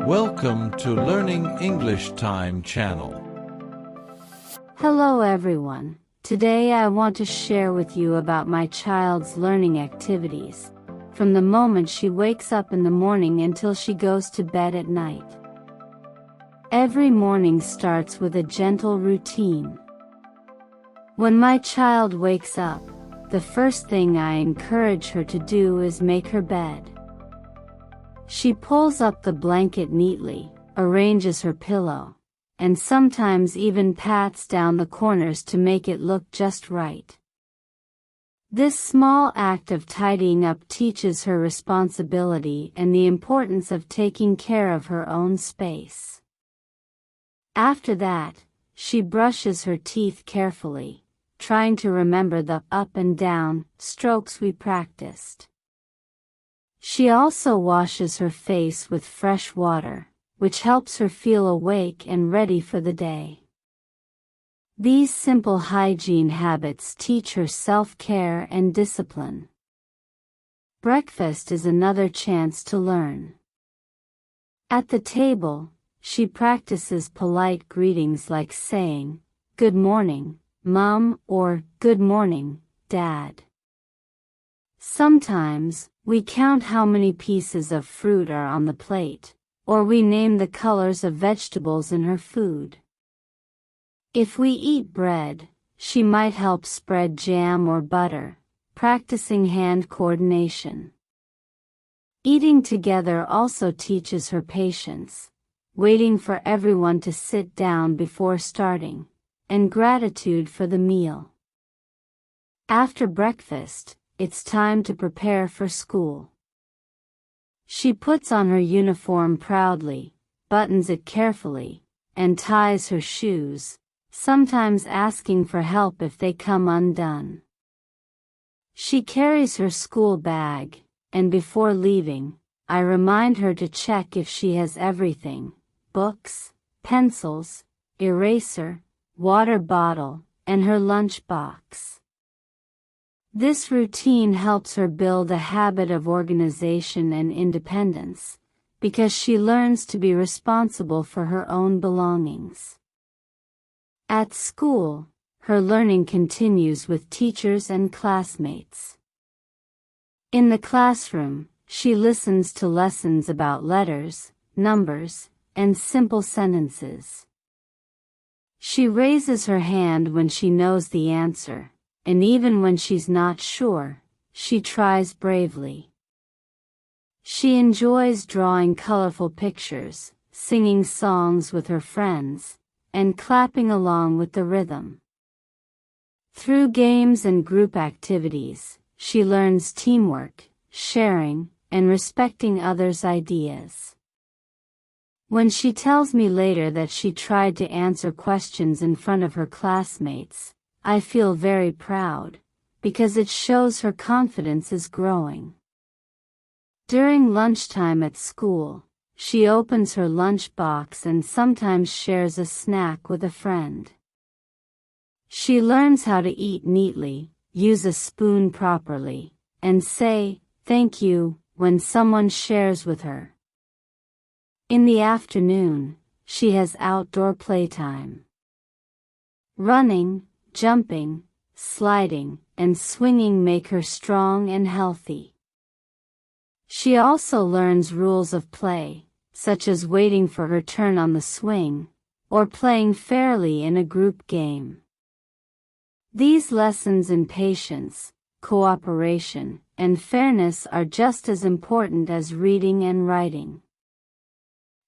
Welcome to Learning English Time channel. Hello everyone. Today I want to share with you about my child's learning activities, from the moment she wakes up in the morning until she goes to bed at night. Every morning starts with a gentle routine. When my child wakes up, the first thing I encourage her to do is make her bed. She pulls up the blanket neatly, arranges her pillow, and sometimes even pats down the corners to make it look just right. This small act of tidying up teaches her responsibility and the importance of taking care of her own space. After that, she brushes her teeth carefully, trying to remember the up and down strokes we practiced. She also washes her face with fresh water, which helps her feel awake and ready for the day. These simple hygiene habits teach her self-care and discipline. Breakfast is another chance to learn. At the table, she practices polite greetings like saying, "Good morning, Mom," or "Good morning, Dad." Sometimes, we count how many pieces of fruit are on the plate, or we name the colors of vegetables in her food. If we eat bread, she might help spread jam or butter, practicing hand coordination. Eating together also teaches her patience, waiting for everyone to sit down before starting, and gratitude for the meal. After breakfast, it's time to prepare for school. She puts on her uniform proudly, buttons it carefully, and ties her shoes, sometimes asking for help if they come undone. She carries her school bag, and before leaving, I remind her to check if she has everything: books, pencils, eraser, water bottle, and her lunch box. This routine helps her build a habit of organization and independence, because she learns to be responsible for her own belongings. At school, her learning continues with teachers and classmates. In the classroom, she listens to lessons about letters, numbers, and simple sentences. She raises her hand when she knows the answer, and even when she's not sure, she tries bravely. She enjoys drawing colorful pictures, singing songs with her friends, and clapping along with the rhythm. Through games and group activities, she learns teamwork, sharing, and respecting others' ideas. When she tells me later that she tried to answer questions in front of her classmates, I feel very proud, because it shows her confidence is growing. During lunchtime at school, she opens her lunch box and sometimes shares a snack with a friend. She learns how to eat neatly, use a spoon properly, and say, "Thank you," when someone shares with her. In the afternoon, she has outdoor playtime. Running, jumping, sliding, and swinging make her strong and healthy. She also learns rules of play, such as waiting for her turn on the swing, or playing fairly in a group game. These lessons in patience, cooperation, and fairness are just as important as reading and writing.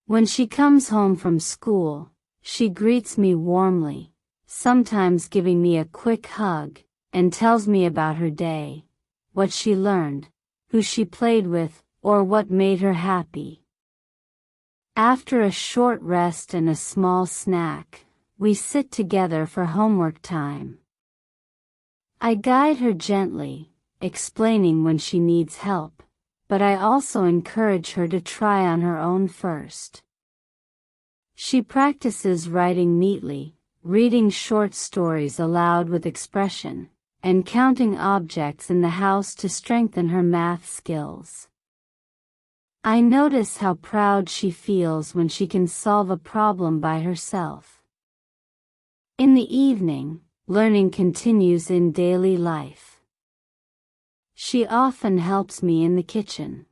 When she comes home from school, she greets me warmly, sometimes giving me a quick hug, and tells me about her day, what she learned, who she played with, or what made her happy. After a short rest and a small snack, we sit together for homework time. I guide her gently, explaining when she needs help, but I also encourage her to try on her own first. She practices writing neatly, reading short stories aloud with expression, and counting objects in the house to strengthen her math skills. I notice how proud she feels when she can solve a problem by herself. In the evening, learning continues in daily life. She often helps me in the kitchen.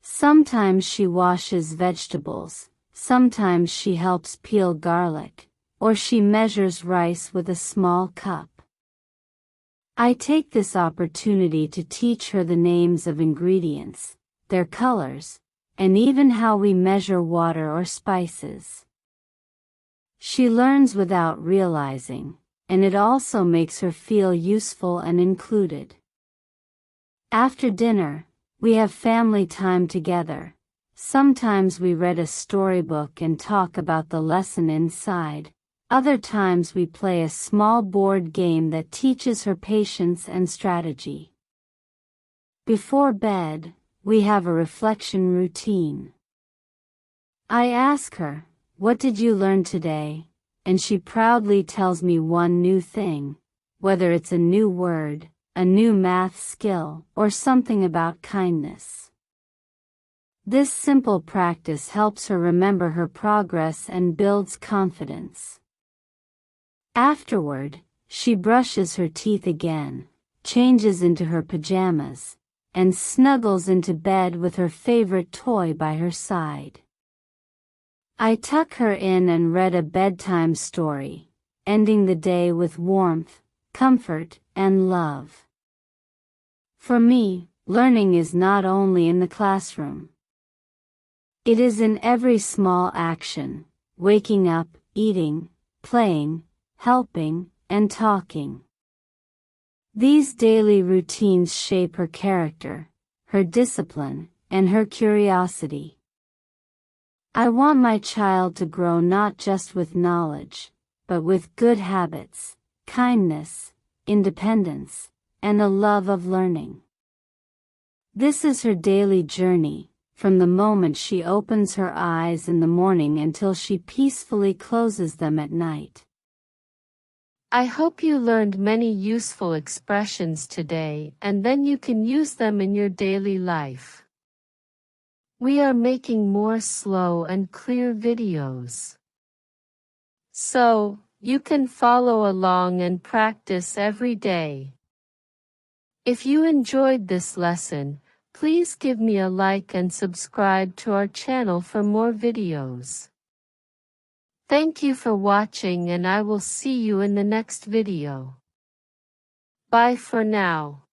Sometimes she washes vegetables, sometimes she helps peel garlic, or she measures rice with a small cup. I take this opportunity to teach her the names of ingredients, their colors, and even how we measure water or spices. She learns without realizing, and it also makes her feel useful and included. After dinner, we have family time together. Sometimes we read a storybook and talk about the lesson inside. Other times we play a small board game that teaches her patience and strategy. Before bed, we have a reflection routine. I ask her, "What did you learn today?" And she proudly tells me one new thing, whether it's a new word, a new math skill, or something about kindness. This simple practice helps her remember her progress and builds confidence. Afterward, she brushes her teeth again, changes into her pajamas, and snuggles into bed with her favorite toy by her side. I tuck her in and read a bedtime story, ending the day with warmth, comfort, and love. For me, learning is not only in the classroom. It is in every small action, waking up, eating, playing, helping, and talking. These daily routines shape her character, her discipline, and her curiosity. I want my child to grow not just with knowledge, but with good habits, kindness, independence, and a love of learning. This is her daily journey, from the moment she opens her eyes in the morning until she peacefully closes them at night. I hope you learned many useful expressions today, and then you can use them in your daily life. We are making more slow and clear videos, so you can follow along and practice every day. If you enjoyed this lesson, please give me a like and subscribe to our channel for more videos. Thank you for watching, and I will see you in the next video. Bye for now.